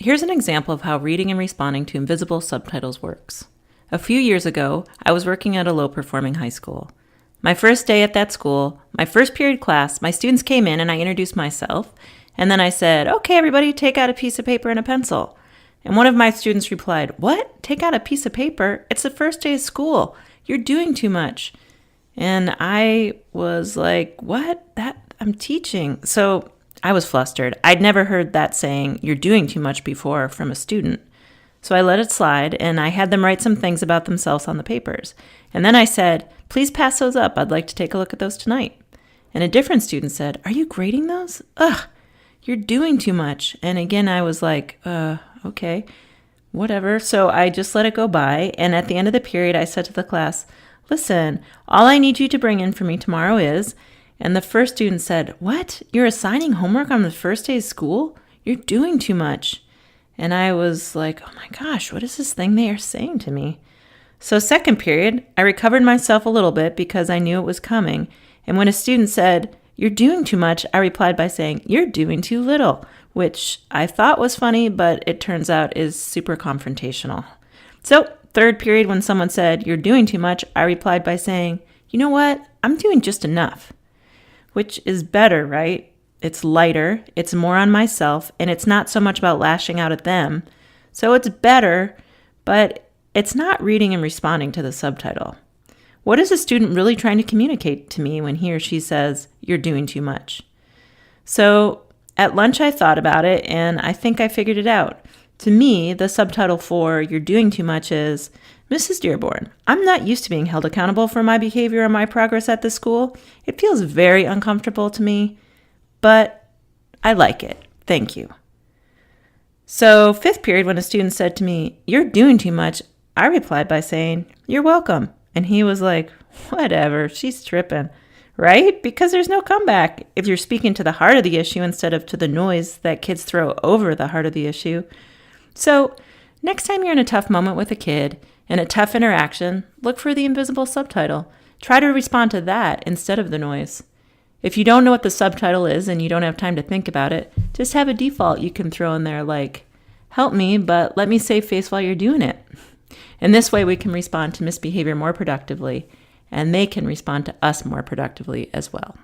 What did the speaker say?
Here's an example of how reading and responding to invisible subtitles works. A few years ago, I was working at a low-performing high school. My first day at that school, my first period class, my students came in and I introduced myself, and then I said, "Okay, everybody, take out a piece of paper and a pencil." And one of my students replied, "What? Take out a piece of paper? It's the first day of school. You're doing too much." And I was like, "What? I'm teaching." So I was flustered. I'd never heard that saying, "You're doing too much," before from a student. So I let it slide, and I had them write some things about themselves on the papers. And then I said, "Please pass those up. I'd like to take a look at those tonight." And a different student said, "Are you grading those? Ugh, you're doing too much." And again, I was like, okay, whatever. So I just let it go by. And at the end of the period, I said to the class, "Listen, all I need you to bring in for me tomorrow is..." And the first student said, "What? You're assigning homework on the first day of school? You're doing too much." And I was like, oh my gosh, what is this thing they are saying to me? So second period, I recovered myself a little bit because I knew it was coming. And when a student said, "You're doing too much," I replied by saying, "You're doing too little," which I thought was funny, but it turns out is super confrontational. So third period, when someone said, "You're doing too much," I replied by saying, "You know what? I'm doing just enough." Which is better, right? It's lighter, it's more on myself, and it's not so much about lashing out at them. So it's better, but it's not reading and responding to the subtitle. What is a student really trying to communicate to me when he or she says, "You're doing too much"? So at lunch I thought about it, and I think I figured it out. To me, the subtitle for "You're doing too much" is, "Mrs. Dearborn, I'm not used to being held accountable for my behavior or my progress at this school. It feels very uncomfortable to me, but I like it. Thank you." So fifth period, when a student said to me, "You're doing too much," I replied by saying, "You're welcome." And he was like, "Whatever, she's tripping." Right? Because there's no comeback if you're speaking to the heart of the issue instead of to the noise that kids throw over the heart of the issue. So next time you're in a tough moment with a kid, in a tough interaction, look for the invisible subtitle. Try to respond to that instead of the noise. If you don't know what the subtitle is and you don't have time to think about it, just have a default you can throw in there like, "Help me, but let me save face while you're doing it." And this way we can respond to misbehavior more productively, and they can respond to us more productively as well.